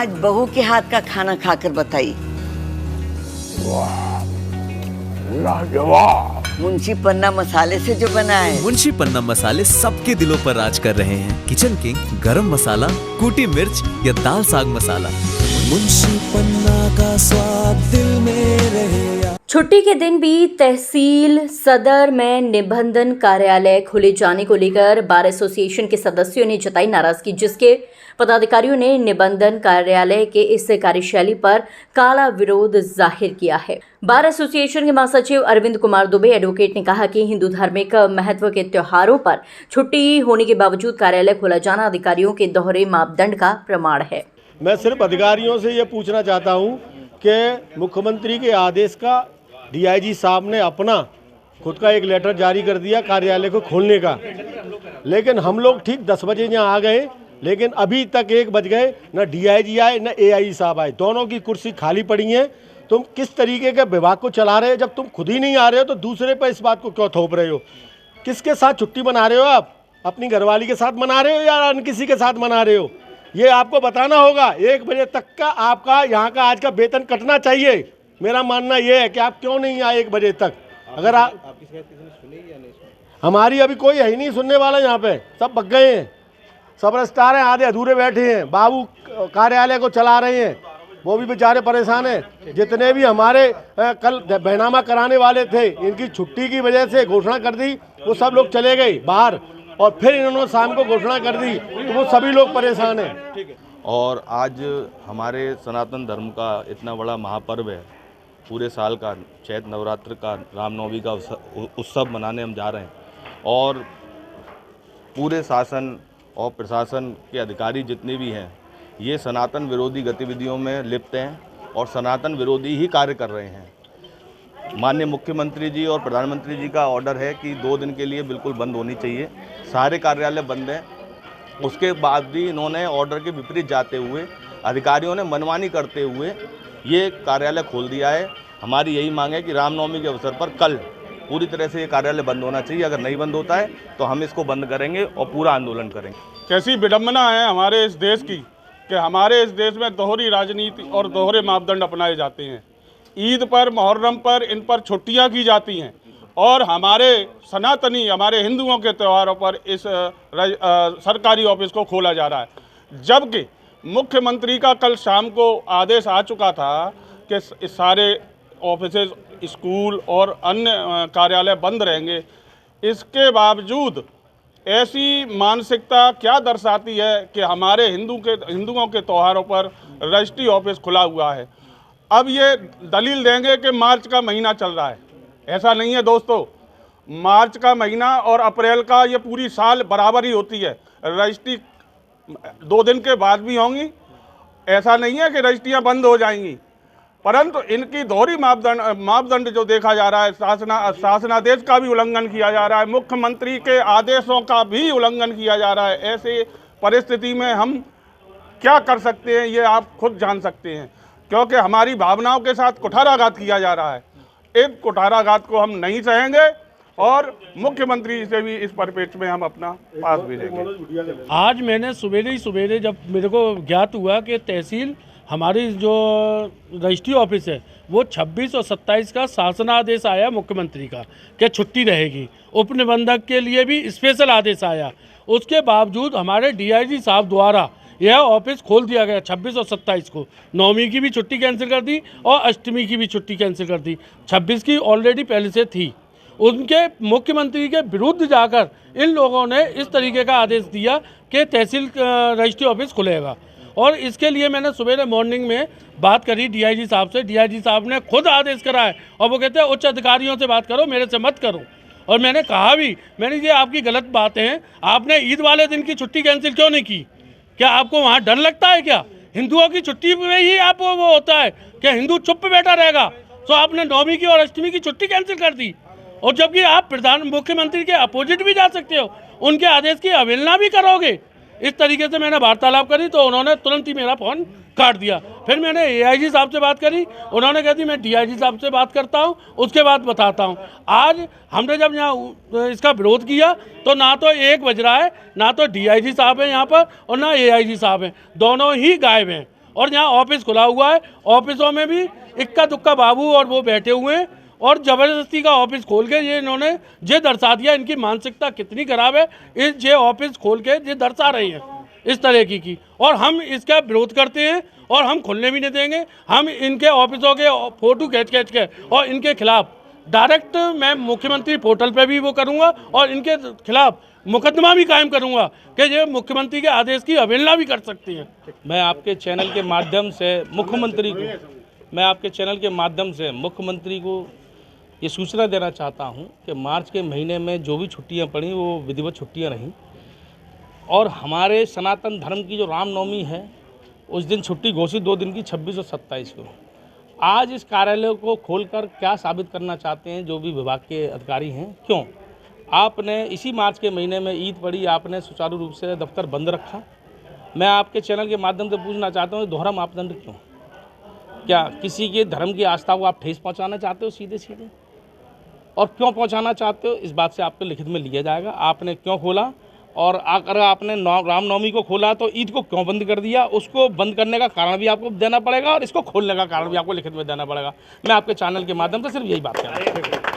आज बहू के हाथ का खाना खाकर बताइए। लाजवाब। मुंशी पन्ना मसाले से जो बना है। मुंशी पन्ना मसाले सबके दिलों पर राज कर रहे हैं। किचन किंग, गरम मसाला, कूटी मिर्च या दाल साग मसाला, मुंशी पन्ना का स्वाद दिल में रहे। छुट्टी के दिन भी तहसील सदर में निबंधन कार्यालय खोले जाने को लेकर बार एसोसिएशन के सदस्यों ने जताई नाराजगी, जिसके पदाधिकारियों ने निबंधन कार्यालय के इस कार्यशैली पर काला विरोध जाहिर किया है। बार एसोसिएशन के महासचिव अरविंद कुमार दुबे एडवोकेट ने कहा कि हिंदू धार्मिक महत्व के त्योहारों पर छुट्टी होने के बावजूद कार्यालय खोला जाना अधिकारियों के दोहरे मापदंड का प्रमाण है। मैं सिर्फ अधिकारियों से ये पूछना चाहता हूँ कि मुख्यमंत्री के आदेश का डीआईजी साहब ने अपना खुद का एक लेटर जारी कर दिया कार्यालय को खोलने का, लेकिन हम लोग ठीक 10 बजे यहाँ आ गए, लेकिन अभी तक 1 बज गए, न डीआईजी आए न एआई साहब आए। दोनों की कुर्सी खाली पड़ी हैं। तुम किस तरीके के विभाग को चला रहे हो? जब तुम खुद ही नहीं आ रहे हो तो दूसरे पर इस बात को क्यों थोप रहे हो? किसके साथ छुट्टी मना रहे हो आप? अपनी घरवाली के साथ मना रहे हो या अन्य किसी के साथ मना रहे हो? ये आपको बताना होगा। 1 बजे तक का आपका यहाँ का आज का वेतन कटना चाहिए। मेरा मानना ये है कि आप क्यों नहीं आए 1 बजे तक। अगर आपकी शिकायत किसी ने सुनी या नहीं सुनी? हमारी अभी कोई है ही नहीं सुनने वाला। यहाँ पे सब भग गए हैं, सब रजिस्ट्रार हैं, आधे अधूरे बैठे हैं। बाबू कार्यालय को चला रहे हैं, वो भी बेचारे परेशान हैं। जितने भी हमारे कल बैनामा कराने वाले थे, इनकी छुट्टी की वजह से घोषणा कर दी, वो सब लोग चले गए बाहर, और फिर इन्होंने शाम को घोषणा कर दी, तो वो सभी लोग परेशान हैं। और आज हमारे सनातन धर्म का इतना बड़ा महापर्व है, पूरे साल का चैत्र नवरात्र का रामनवमी का उत्सव मनाने हम जा रहे हैं, और पूरे शासन और प्रशासन के अधिकारी जितने भी हैं ये सनातन विरोधी गतिविधियों में लिप्त हैं और सनातन विरोधी ही कार्य कर रहे हैं। माननीय मुख्यमंत्री जी और प्रधानमंत्री जी का ऑर्डर है कि 2 दिन के लिए बिल्कुल बंद होनी चाहिए, सारे कार्यालय बंद हैं। उसके बाद भी इन्होंने ऑर्डर के विपरीत जाते हुए, अधिकारियों ने मनमानी करते हुए ये कार्यालय खोल दिया है। हमारी यही मांग है कि रामनवमी के अवसर पर कल पूरी तरह से ये कार्यालय बंद होना चाहिए। अगर नहीं बंद होता है तो हम इसको बंद करेंगे और पूरा आंदोलन करेंगे। कैसी विडम्बना है हमारे इस देश की कि हमारे इस देश में दोहरी राजनीति और दोहरे मापदंड अपनाए जाते हैं। ईद पर, मुहर्रम पर, इन पर छुट्टियां की जाती हैं, और हमारे सनातनी, हमारे हिंदुओं के त्योहारों पर इस सरकारी ऑफिस को खोला जा रहा है। जबकि मुख्यमंत्री का कल शाम को आदेश आ चुका था कि इस सारे ऑफिसेज, स्कूल और अन्य कार्यालय बंद रहेंगे। इसके बावजूद ऐसी मानसिकता क्या दर्शाती है कि हमारे हिंदुओं के त्योहारों पर रजिस्ट्री ऑफिस खुला हुआ है। अब ये दलील देंगे कि मार्च का महीना चल रहा है। ऐसा नहीं है दोस्तों, मार्च का महीना और अप्रैल का ये पूरी साल बराबर ही होती है। रजिस्ट्री 2 दिन के बाद भी होंगी, ऐसा नहीं है कि रजिस्ट्रियाँ बंद हो जाएंगी, परंतु इनकी दोहरी मापदंड जो देखा जा रहा है, शासनादेश का भी उल्लंघन किया जा रहा है, मुख्यमंत्री के आदेशों का भी उल्लंघन किया जा रहा है। ऐसे परिस्थिति में हम क्या कर सकते हैं ये आप खुद जान सकते हैं, क्योंकि हमारी भावनाओं के साथ कुठाराघात किया जा रहा है। एक कुठाराघात को हम नहीं सहेंगे और मुख्यमंत्री से भी इस परिप्रेक्ष्य में हम अपना पास भेजेंगे। आज मैंने सवेरे जब मेरे को ज्ञात हुआ कि तहसील हमारी जो रजिस्ट्री ऑफिस है वो 26 और 27 का शासनादेश आया मुख्यमंत्री का कि छुट्टी रहेगी, उपनिबंधक के लिए भी स्पेशल आदेश आया। उसके बावजूद हमारे डीआईजी साहब द्वारा यह ऑफिस खोल दिया गया 26 और 27 को। नवमी की भी छुट्टी कैंसिल कर दी और अष्टमी की भी छुट्टी कैंसिल कर दी। 26 की ऑलरेडी पहले से थी। उनके मुख्यमंत्री के विरुद्ध जाकर इन लोगों ने इस तरीके का आदेश दिया कि तहसील रजिस्ट्री ऑफिस खुलेगा, और इसके लिए मैंने सुबह मॉर्निंग में बात करी डीआईजी साहब से। डीआईजी साहब ने खुद आदेश करा है और वो कहते हैं उच्च अधिकारियों से बात करो, मेरे से मत करो। और मैंने कहा भी, मैंने ये आपकी गलत बातें हैं, आपने ईद वाले दिन की छुट्टी कैंसिल क्यों नहीं की? क्या आपको वहाँ डर लगता है क्या? हिंदुओं की छुट्टी में ही आप वो होता है कि हिंदू चुप बैठा रहेगा, तो आपने नवमी की और अष्टमी की छुट्टी कैंसिल कर दी। और जबकि आप मुख्यमंत्री के अपोजिट भी जा सकते हो, उनके आदेश की अवहेलना भी करोगे। इस तरीके से मैंने वार्तालाप करी तो उन्होंने तुरंत ही मेरा फ़ोन काट दिया। फिर मैंने एआईजी साहब से बात करी, उन्होंने कह दी मैं डीआईजी साहब से बात करता हूं, उसके बाद बताता हूं। आज हमने जब यहाँ इसका विरोध किया तो ना तो 1 बज रहा है, ना तो डीआईजी साहब हैं यहाँ पर और ना एआईजी साहब हैं, दोनों ही गायब हैं। और यहाँ ऑफिस खुला हुआ है, ऑफिसों में भी इक्का दुक्का बाबू और वो बैठे हुए हैं और ज़बरदस्ती का ऑफिस खोल के ये इन्होंने ये दर्शा दिया इनकी मानसिकता कितनी खराब है। ये ऑफिस खोल के ये दर्शा रही है इस तरह की और हम इसका विरोध करते हैं और हम खुलने भी नहीं देंगे। हम इनके ऑफिसों के फोटो खींच के और इनके खिलाफ डायरेक्ट मैं मुख्यमंत्री पोर्टल पे भी वो करूंगा और इनके खिलाफ मुकदमा भी कायम करूंगा कि ये मुख्यमंत्री के आदेश की अवहेलना भी कर सकती हैं। मैं आपके चैनल के माध्यम से मुख्यमंत्री को ये सूचना देना चाहता हूं कि मार्च के महीने में जो भी छुट्टियां पड़ी वो विधिवत छुट्टियां रहीं और हमारे सनातन धर्म की जो रामनवमी है उस दिन छुट्टी घोषित 2 दिन की 26 और 27 को। आज इस कार्यालय को खोलकर क्या साबित करना चाहते हैं जो भी विभाग के अधिकारी हैं? क्यों आपने इसी मार्च के महीने में ईद पड़ी, आपने सुचारू रूप से दफ्तर बंद रखा? मैं आपके चैनल के माध्यम से पूछना चाहता हूँ दोहरा मापदंड क्यों? क्या किसी के धर्म की आस्था को आप ठेस पहुँचाना चाहते हो सीधे सीधे? और क्यों पहुँचाना चाहते हो इस बात से आपके लिखित में लिया जाएगा। आपने क्यों खोला और अगर आपने रामनवमी को खोला तो ईद को क्यों बंद कर दिया, उसको बंद करने का कारण भी आपको देना पड़ेगा और इसको खोलने का कारण भी आपको लिखित में देना पड़ेगा। मैं आपके चैनल के माध्यम से सिर्फ यही बात कर रहा हूँ।